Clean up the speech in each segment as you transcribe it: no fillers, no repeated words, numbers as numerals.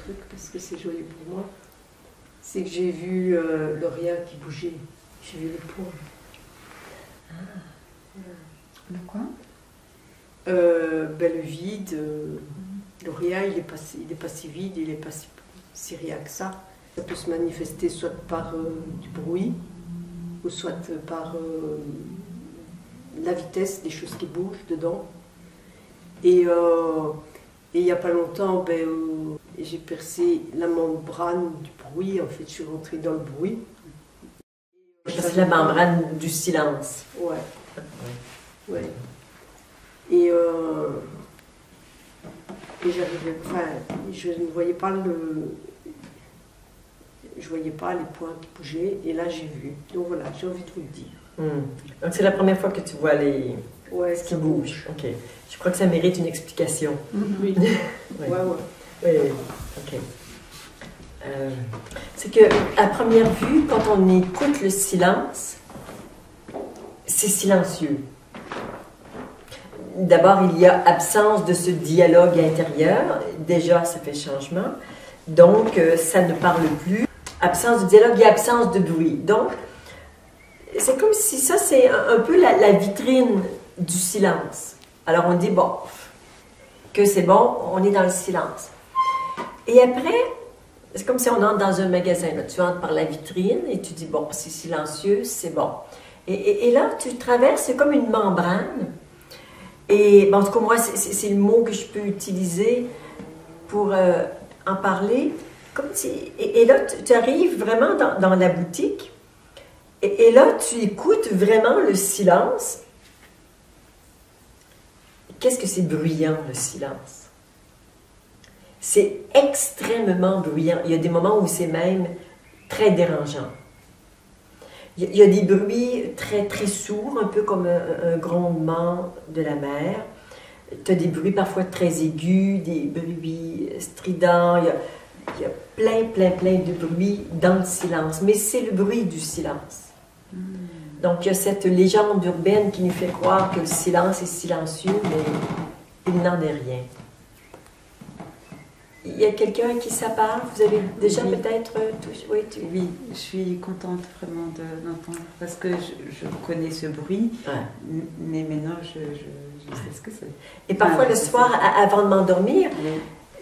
truc parce que c'est joyeux pour moi. C'est que j'ai vu le rien qui bougeait. J'ai vu le point. Ah. Le quoi? Le vide. Le rien, il est pas si vide, il est pas si rien que ça. Ça peut se manifester soit par du bruit, ou soit par la vitesse des choses qui bougent dedans. Et il n'y a pas longtemps, j'ai percé la membrane du bruit. En fait, je suis rentrée dans le bruit. C'est la membrane du silence. Ouais. Ouais. Et j'arrivais, enfin, je ne voyais pas je voyais pas les points qui bougeaient. Et là, j'ai vu. Donc voilà, j'ai envie de vous le dire. Donc c'est la première fois que tu vois Ouais, ce qui bouge. Ok. Je crois que ça mérite une explication. Oui. Oui. Ouais. Oui, ok. C'est que, à première vue, quand on écoute le silence, c'est silencieux. D'abord, il y a absence de ce dialogue intérieur. Déjà, ça fait changement. Donc, ça ne parle plus. Absence de dialogue et absence de bruit. Donc, c'est comme si ça, c'est un peu la vitrine du silence. Alors, on dit, bon, que c'est bon, on est dans le silence. Et après, c'est comme si on entre dans un magasin. Là. Tu entres par la vitrine et tu dis, bon, c'est silencieux, c'est bon. Et là, tu traverses, c'est comme une membrane. Et en tout cas, moi, c'est le mot que je peux utiliser pour en parler. Comme si, et là, tu arrives vraiment dans la boutique. Et là, tu écoutes vraiment le silence. Qu'est-ce que c'est bruyant, le silence? C'est extrêmement bruyant. Il y a des moments où c'est même très dérangeant. Il y a des bruits très, très sourds, un peu comme un grondement de la mer. Tu as des bruits parfois très aigus, des bruits stridents. Il y a plein de bruits dans le silence. Mais c'est le bruit du silence. Donc, il y a cette légende urbaine qui nous fait croire que le silence est silencieux, mais il n'en est rien. Il y a quelqu'un à qui ça parle? Vous avez déjà peut-être touché? Oui, oui, je suis contente vraiment d'entendre parce que je connais ce bruit, mais maintenant je sais ce que c'est. Et parfois le soir, avant de m'endormir,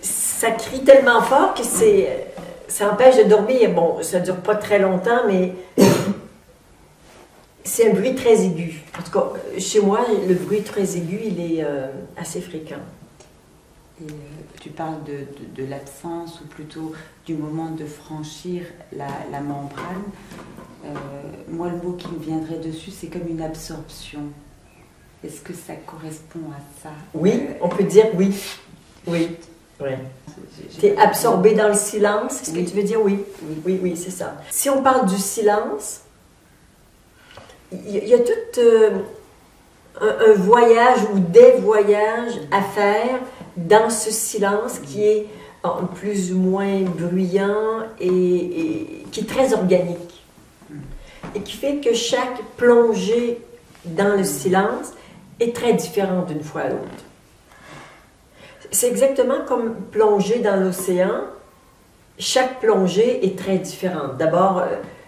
ça crie tellement fort que ça empêche de dormir. Bon, ça ne dure pas très longtemps, mais c'est un bruit très aigu. En tout cas, chez moi, le bruit très aigu, il est assez fréquent. Et tu parles de l'absence ou plutôt du moment de franchir la membrane. Moi, le mot qui me viendrait dessus, c'est comme une absorption. Est-ce que ça correspond à ça? Oui, on peut dire oui. Oui. Tu es absorbé dans le silence, est-ce que tu veux dire oui? Oui, c'est ça. Si on parle du silence, il y a tout un voyage ou des voyages à faire dans ce silence qui est plus ou moins bruyant et qui est très organique. Et qui fait que chaque plongée dans le silence est très différente d'une fois à l'autre. C'est exactement comme plonger dans l'océan. Chaque plongée est très différente. D'abord,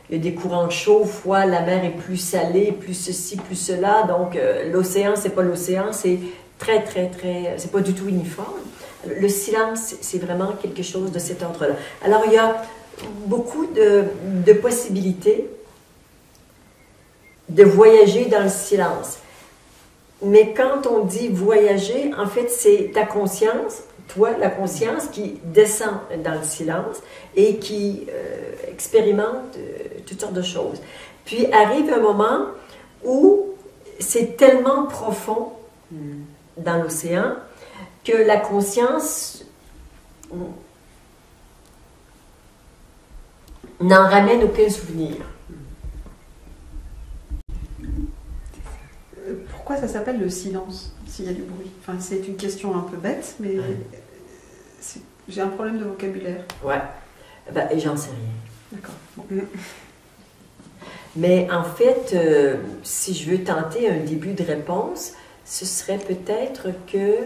il y a des courants chauds, froids, la mer est plus salée, plus ceci, plus cela. Donc, l'océan, c'est pas l'océan, c'est très, c'est pas du tout uniforme. Le silence, c'est vraiment quelque chose de cet ordre-là. Alors, il y a beaucoup de possibilités de voyager dans le silence. Mais quand on dit voyager, en fait, c'est ta conscience, toi, la conscience qui descend dans le silence et qui expérimente toutes sortes de choses. Puis arrive un moment où c'est tellement profond dans l'océan que la conscience n'en ramène aucun souvenir. Pourquoi ça s'appelle le silence, s'il y a du bruit? Enfin, c'est une question un peu bête, mais j'ai un problème de vocabulaire. Ouais, j'en sais rien. D'accord. Bon. Mais en fait, si je veux tenter un début de réponse, ce serait peut-être que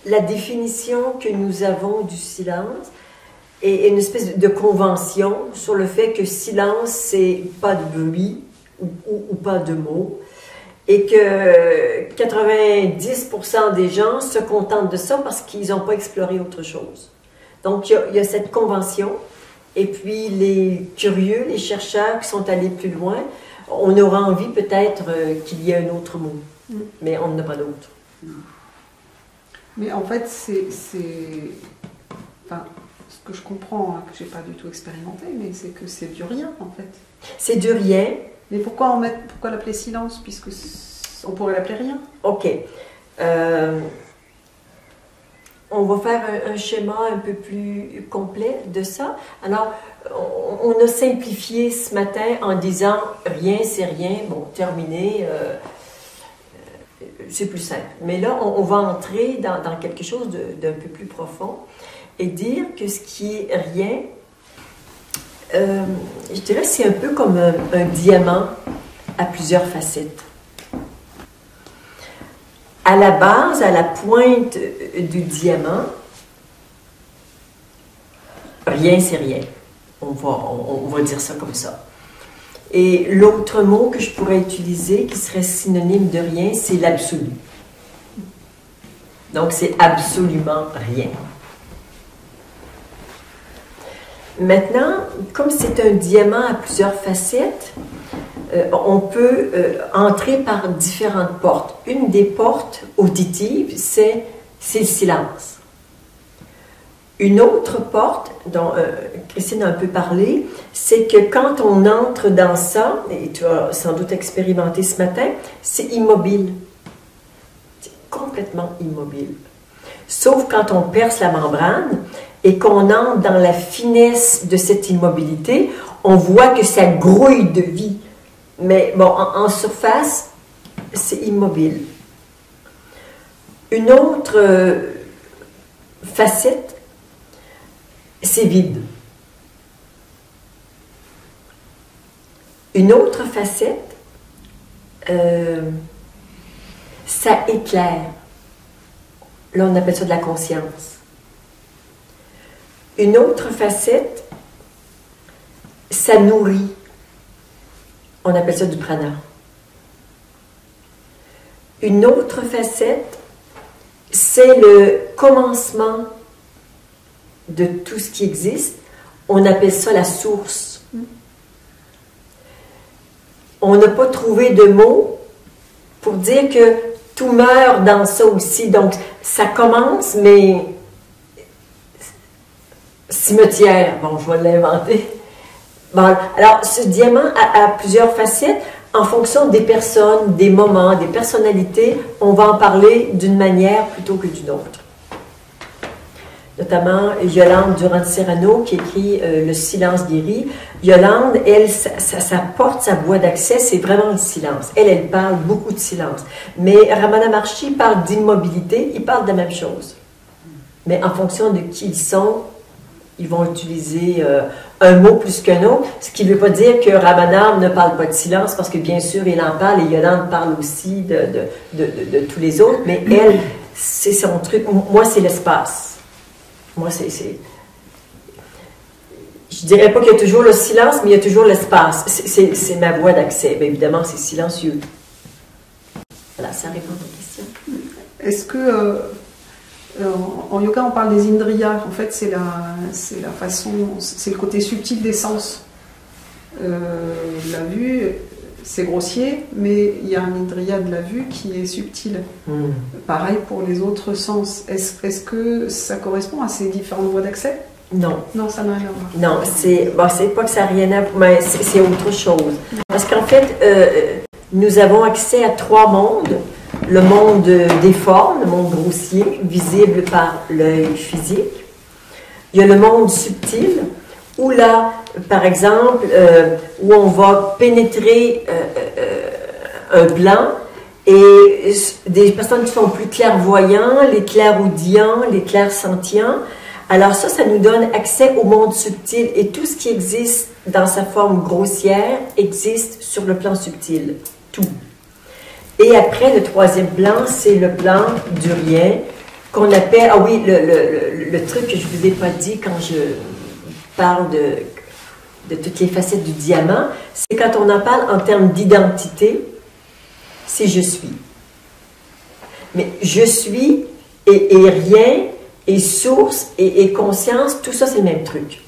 la définition que nous avons du silence est une espèce de convention sur le fait que silence, c'est pas de bruit ou pas de mots, et que 90% des gens se contentent de ça parce qu'ils n'ont pas exploré autre chose. Donc, il y a cette convention, et puis les curieux, les chercheurs qui sont allés plus loin, on aura envie peut-être qu'il y ait un autre mot, mais on n'en a pas d'autre. Mais en fait, enfin, ce que je comprends, hein, que j'ai pas du tout expérimenté, mais c'est que c'est du rien, en fait. C'est du rien. Mais pourquoi l'appeler silence, puisque on pourrait l'appeler rien? OK. On va faire un schéma un peu plus complet de ça. Alors, on a simplifié ce matin en disant rien, c'est rien, bon, terminé, c'est plus simple. Mais là, on va entrer dans quelque chose d'un peu plus profond et dire que ce qui est rien, je dirais c'est un peu comme un diamant à plusieurs facettes. À la base, à la pointe du diamant, rien c'est rien. On va dire ça comme ça. Et l'autre mot que je pourrais utiliser, qui serait synonyme de rien, c'est l'absolu. Donc c'est absolument rien. Maintenant, comme c'est un diamant à plusieurs facettes, on peut entrer par différentes portes. Une des portes auditives, c'est le silence. Une autre porte, dont Christine a un peu parlé, c'est que quand on entre dans ça, et tu as sans doute expérimenté ce matin, c'est immobile. C'est complètement immobile. Sauf quand on perce la membrane et qu'on entre dans la finesse de cette immobilité, on voit que ça grouille de vie. Mais bon, en surface, c'est immobile. Une autre facette, c'est vide. Une autre facette, ça éclaire. Là, on appelle ça de la conscience. Une autre facette, ça nourrit. On appelle ça du prana. Une autre facette, c'est le commencement de tout ce qui existe. On appelle ça la source. On n'a pas trouvé de mots pour dire que tout meurt dans ça aussi. Donc, ça commence, mais cimetière. Bon, je vais l'inventer. Bon, alors, ce diamant a plusieurs facettes. En fonction des personnes, des moments, des personnalités, on va en parler d'une manière plutôt que d'une autre. Notamment Yolande Durand-Serrano qui écrit Le silence guérit. Yolande, elle, sa porte, sa voie d'accès, c'est vraiment le silence. Elle parle beaucoup de silence. Mais Ramana Maharshi parle d'immobilité, il parle de la même chose. Mais en fonction de qui ils sont, ils vont utiliser un mot plus qu'un autre, ce qui ne veut pas dire que Ramana ne parle pas de silence, parce que bien sûr, il en parle, et Yolande parle aussi de tous les autres, mais elle, c'est son truc. Moi, c'est l'espace. Moi, je dirais pas qu'il y a toujours le silence, mais il y a toujours l'espace. C'est ma voie d'accès. Bien évidemment, c'est silencieux. Voilà, ça répond à ta question. Est-ce que... en yoga, on parle des indriyas. En fait, c'est la façon, c'est le côté subtil des sens. La vue, c'est grossier, mais il y a un indriya de la vue qui est subtil. Pareil pour les autres sens. Est-ce que ça correspond à ces différentes voies d'accès? Non. Non, ça n'a rien à voir. Non, c'est pas que ça n'a rien à voir, mais c'est autre chose. Parce qu'en fait, nous avons accès à trois mondes. Le monde des formes, le monde grossier, visible par l'œil physique. Il y a le monde subtil, où là, par exemple, où on va pénétrer un blanc, et des personnes qui sont plus clairvoyants, les clairaudients, les clairsentients. Alors ça nous donne accès au monde subtil, et tout ce qui existe dans sa forme grossière existe sur le plan subtil, tout. Et après, le troisième plan, c'est le plan du rien, qu'on appelle, ah oui, le truc que je ne vous ai pas dit quand je parle de toutes les facettes du diamant, c'est quand on en parle en termes d'identité, c'est je suis. Mais je suis et rien, et source et conscience, tout ça c'est le même truc.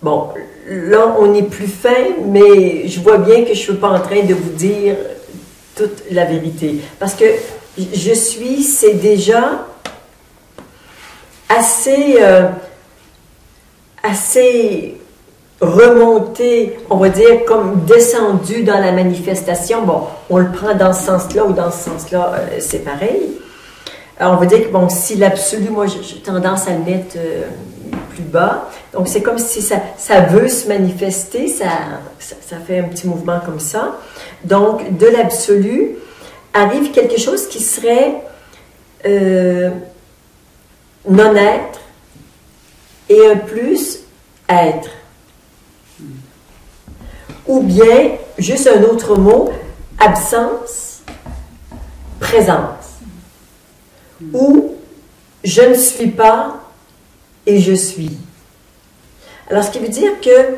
Bon, là on est plus fin, mais je vois bien que je ne suis pas en train de vous dire toute la vérité. Parce que je suis, c'est déjà assez remonté, on va dire, comme descendu dans la manifestation. Bon, on le prend dans ce sens-là ou dans ce sens-là, c'est pareil. Alors, on va dire que, bon, si l'absolu, moi, j'ai tendance à le mettre plus bas. Donc, c'est comme si ça veut se manifester, ça fait un petit mouvement comme ça. Donc, de l'absolu arrive quelque chose qui serait non-être et un plus être. Ou bien, juste un autre mot, absence, présence. Ou je ne suis pas et je suis. Alors, ce qui veut dire que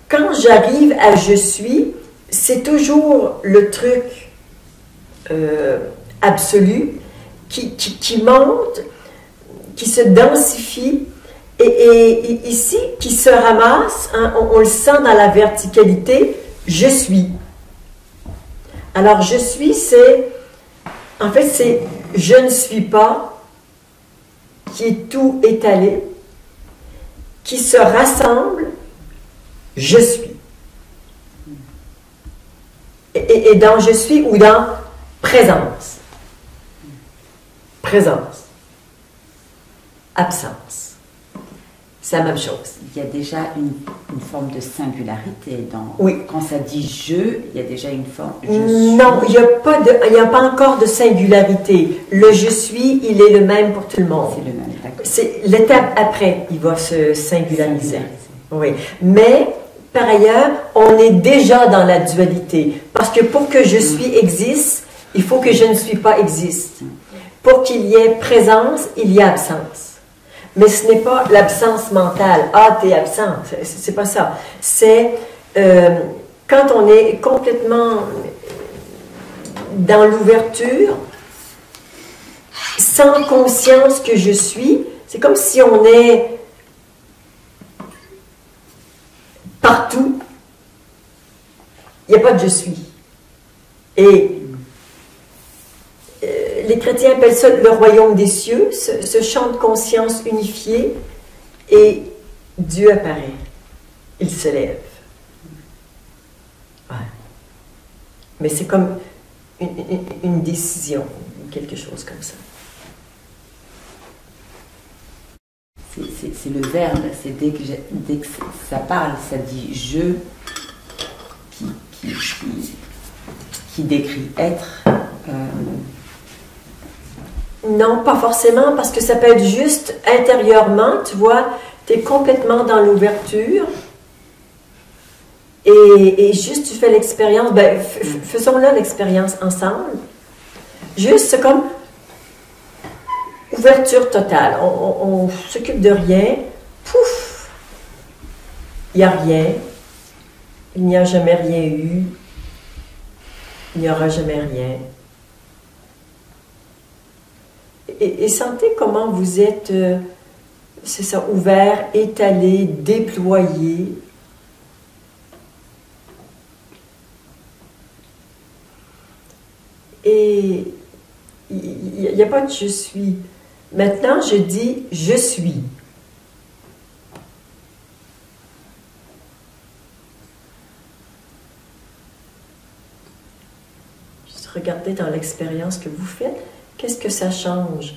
quand j'arrive à je suis, c'est toujours le truc absolu qui monte, qui se densifie et ici, qui se ramasse, hein, on le sent dans la verticalité, je suis. Alors, je suis, en fait, c'est je ne suis pas, qui est tout étalé, qui se rassemble, je suis. Et dans je suis ou dans présence. Présence. Absence. C'est la même chose. Il y a déjà une forme de singularité. Oui. Quand ça dit je, il y a déjà une forme. Je suis. Non, il n'y a pas encore de singularité. Le je suis, il est le même pour tout le monde. C'est le même, d'accord. C'est l'étape après, il va se singulariser. Oui. Mais, par ailleurs, on est déjà dans la dualité. Parce que pour que je suis existe, il faut que je ne suis pas existe. Pour qu'il y ait présence, il y a absence. Mais ce n'est pas l'absence mentale. Ah, t'es absent. C'est pas ça. C'est quand on est complètement dans l'ouverture, sans conscience que je suis, c'est comme si on est partout. Il n'y a pas de je suis. Et les chrétiens appellent ça le royaume des cieux, ce champ de conscience unifié, et Dieu apparaît. Il se lève. Ouais. Mais c'est comme une décision, quelque chose comme ça. C'est le verbe, c'est dès que ça parle, ça dit je, qui décrit être. Non, pas forcément, parce que ça peut être juste intérieurement, tu vois, tu es complètement dans l'ouverture et juste tu fais l'expérience, ben, faisons-la l'expérience ensemble. Juste, c'est comme ouverture totale, on s'occupe de rien, pouf, il n'y a rien, il n'y a jamais rien eu, il n'y aura jamais rien. Et sentez comment vous êtes, c'est ça, ouvert, étalé, déployé. Et il n'y a pas de je suis. Maintenant, je dis je suis. Juste regardez dans l'expérience que vous faites. Qu'est-ce que ça change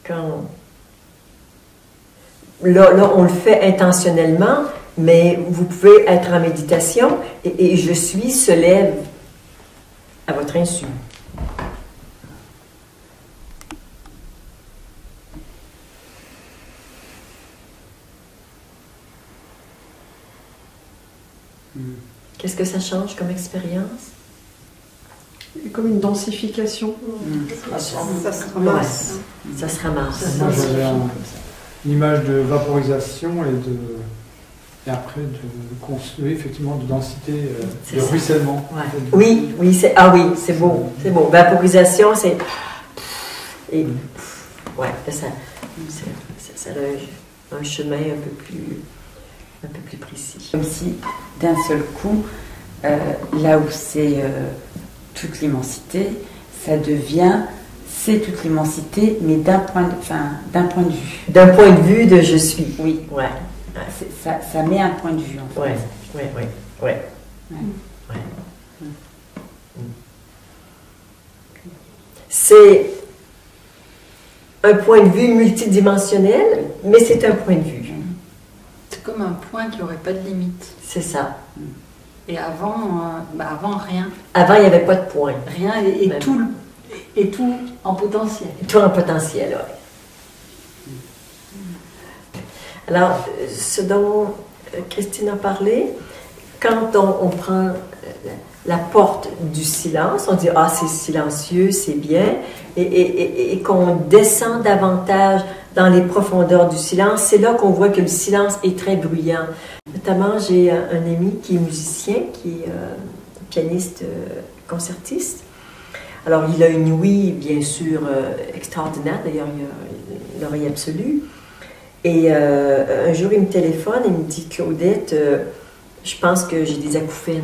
quand... Là, on le fait intentionnellement, mais vous pouvez être en méditation et je suis se lève à votre insu. Qu'est-ce que ça change comme expérience? comme une densification. Ça se ramasse. Ça se ramasse. Moi, j'avais une image de vaporisation et après oui, effectivement de densité, de ça. ruissellement. Ouais. Oui, oui, c'est beau, c'est beau. Vaporisation, c'est et ouais, ça a un chemin un peu plus précis. Comme si d'un seul coup, là où c'est toute l'immensité, ça devient c'est toute l'immensité, mais d'un point de vue. D'un point de vue de je suis. Oui. Ouais. Ça met un point de vue en fait. Ouais. C'est un point de vue multidimensionnel, mais c'est un point de vue. C'est comme un point qui n'aurait pas de limite. C'est ça. Et avant, avant rien. Avant, il n'y avait pas de point. Rien et tout en potentiel. Tout en potentiel, oui. Alors, ce dont Christine a parlé, quand on prend la porte du silence, on dit « Ah, c'est silencieux, c'est bien », et qu'on descend davantage dans les profondeurs du silence, c'est là qu'on voit que le silence est très bruyant. Notamment, j'ai un ami qui est musicien, qui est pianiste, concertiste. Alors, il a une ouïe, bien sûr, extraordinaire, d'ailleurs, il a l'oreille absolue. Et un jour, il me téléphone et me dit « Claudette, je pense que j'ai des acouphènes. »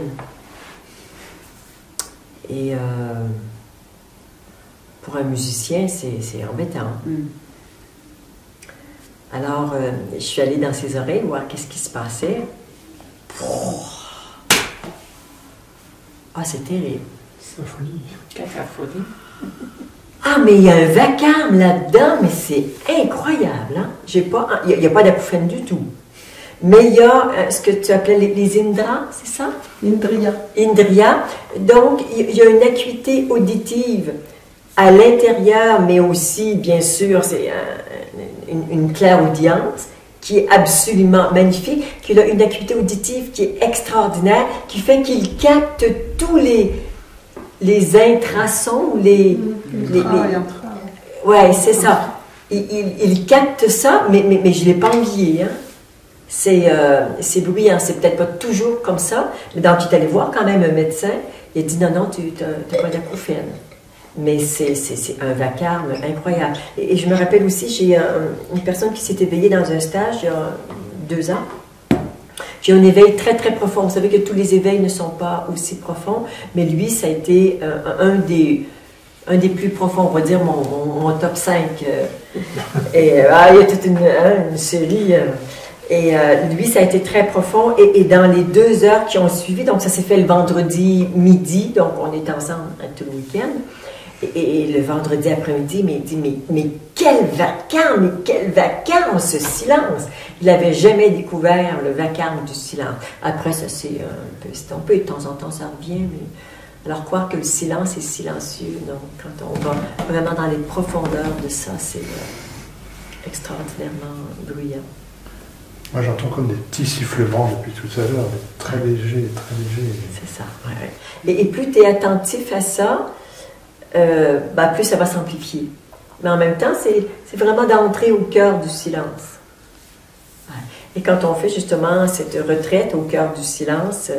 Et pour un musicien, c'est embêtant. Alors, je suis allée dans ses oreilles voir qu'est-ce qui se passait. Ah, c'est terrible. Symphonie. Cacophonie. Ah, mais il y a un vacarme là-dedans, mais c'est incroyable. Hein? Il n'y a pas d'acouphène du tout. Mais il y a ce que tu appelais les indras, c'est ça? Indriya. Indriya. Donc, il y a une acuité auditive à l'intérieur, mais aussi, bien sûr, c'est une clairaudience qui est absolument magnifique, qui a une acuité auditive qui est extraordinaire, qui fait qu'il capte tous les intrasons, ouais, c'est ça. Il capte ça, mais je ne l'ai pas envié. Hein. C'est bruyant, c'est peut-être pas toujours comme ça, mais donc il est allé voir quand même un médecin, il a dit non, tu n'as pas d'acouphène. Mais c'est un vacarme incroyable. Et je me rappelle aussi, j'ai une personne qui s'est éveillée dans un stage il y a 2 ans. J'ai un éveil très très profond. Vous savez que tous les éveils ne sont pas aussi profonds, mais lui, ça a été un des plus profonds, on va dire mon top 5. Et il y a toute une série. Et lui, ça a été très profond. Et dans les 2 heures qui ont suivi, donc ça s'est fait le vendredi midi, donc on est ensemble tout le week-end. Et le vendredi après-midi, il dit, mais quel vacarme, ce silence! Il n'avait jamais découvert le vacarme du silence. Après, ça c'est un peu estompé, de temps en temps ça revient, mais... Alors, croire que le silence est silencieux, donc quand on va vraiment dans les profondeurs de ça, c'est extraordinairement bruyant. Moi, j'entends comme des petits sifflements depuis tout à l'heure, très légers, très légers. C'est ça, ouais. Et plus tu es attentif à ça, plus ça va s'amplifier. Mais en même temps, c'est vraiment d'entrer au cœur du silence. Ouais. Et quand on fait justement cette retraite au cœur du silence,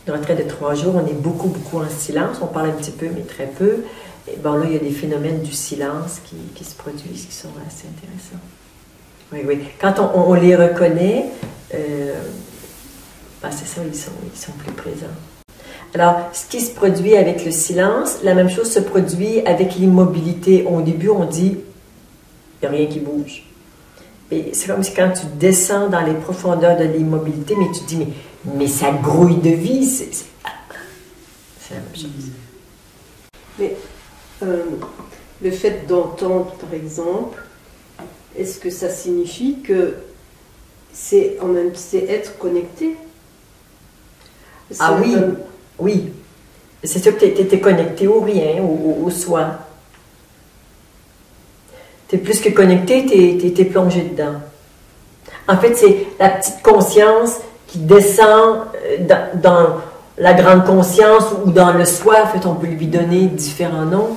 une retraite de 3 jours, on est beaucoup en silence, on parle un petit peu, mais très peu. Et bon, là, il y a des phénomènes du silence qui se produisent, qui sont assez intéressants. Oui. Quand on les reconnaît, c'est ça, ils sont plus présents. Alors, ce qui se produit avec le silence, la même chose se produit avec l'immobilité. Au début, on dit, il n'y a rien qui bouge. Et c'est comme si quand tu descends dans les profondeurs de l'immobilité, mais tu te dis, mais ça grouille de vie, c'est la même chose. Mais le fait d'entendre, par exemple, est-ce que ça signifie que c'est être connecté? Ah oui, oui. C'est sûr que tu es connecté au rien, au soi. Tu es plus que connecté, tu es plongé dedans. En fait, c'est la petite conscience qui descend la grande conscience ou dans le soi, en fait, on peut lui donner différents noms.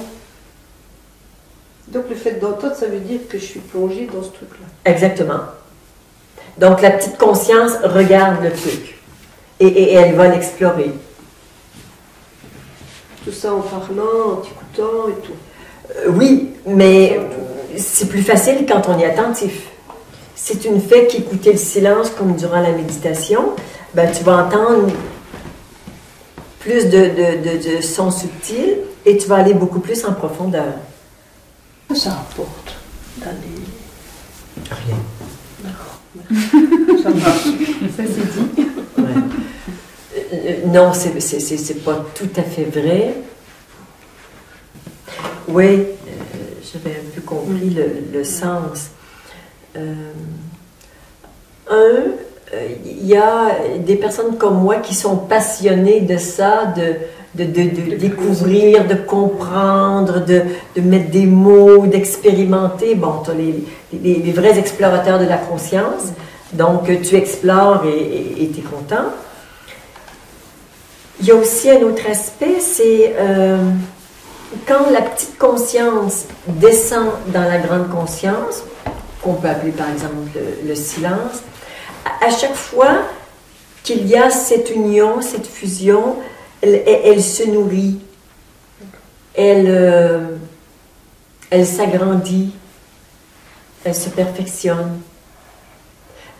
Donc le fait d'entendre, ça veut dire que je suis plongée dans ce truc-là. Exactement. Donc la petite conscience regarde le truc et elle va l'explorer. Tout ça en parlant, en t'écoutant et tout. Oui, mais c'est plus facile quand on est attentif. Si tu ne fais qu'écouter le silence comme durant la méditation, ben, tu vas entendre plus de sons subtils et tu vas aller beaucoup plus en profondeur. Qu'est-ce que ça apporte d'aller... Rien. D'accord. Ça marche. Ça c'est dit. Ouais. Non, c'est pas tout à fait vrai. Oui, j'avais un peu compris le sens. Il y a des personnes comme moi qui sont passionnées de ça, de découvrir, de comprendre, de mettre des mots, d'expérimenter. Bon, tu as les vrais explorateurs de la conscience. Donc, tu explores et tu es content. Il y a aussi un autre aspect, c'est quand la petite conscience descend dans la grande conscience, qu'on peut appeler par exemple le silence, à chaque fois qu'il y a cette union, cette fusion, elle se nourrit, elle s'agrandit, elle se perfectionne.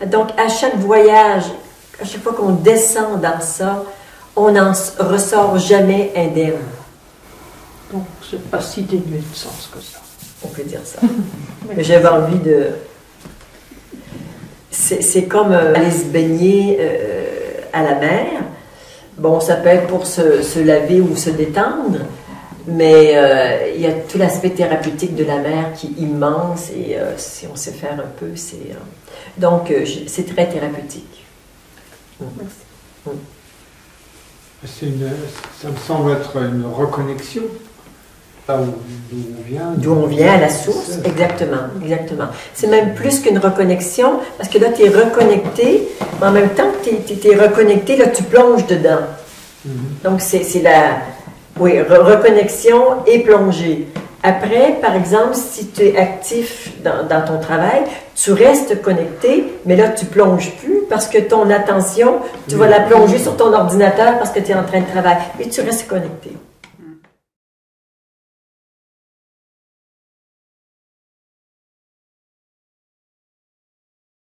Donc à chaque voyage, à chaque fois qu'on descend dans ça, on n'en ressort jamais indemne. Donc c'est pas si dénué de sens que ça. On peut dire ça. Mais j'avais envie de... C'est comme aller se baigner à la mer. Bon, ça peut être pour se laver ou se détendre, mais il y a tout l'aspect thérapeutique de la mer qui est immense et si on sait faire un peu, c'est... donc, c'est très thérapeutique. Merci. Ça me semble être une reconnexion. Là d'où on vient. D'où on vient, à la source, exactement, exactement. C'est même plus qu'une reconnexion, parce que là, tu es reconnecté, mais en même temps que tu es reconnecté, là, tu plonges dedans. Donc, c'est la reconnexion et plongée. Après, par exemple, si tu es actif dans ton travail, tu restes connecté, mais là, tu plonges plus parce que ton attention, tu vas la plonger sur ton ordinateur parce que tu es en train de travailler, mais tu restes connecté.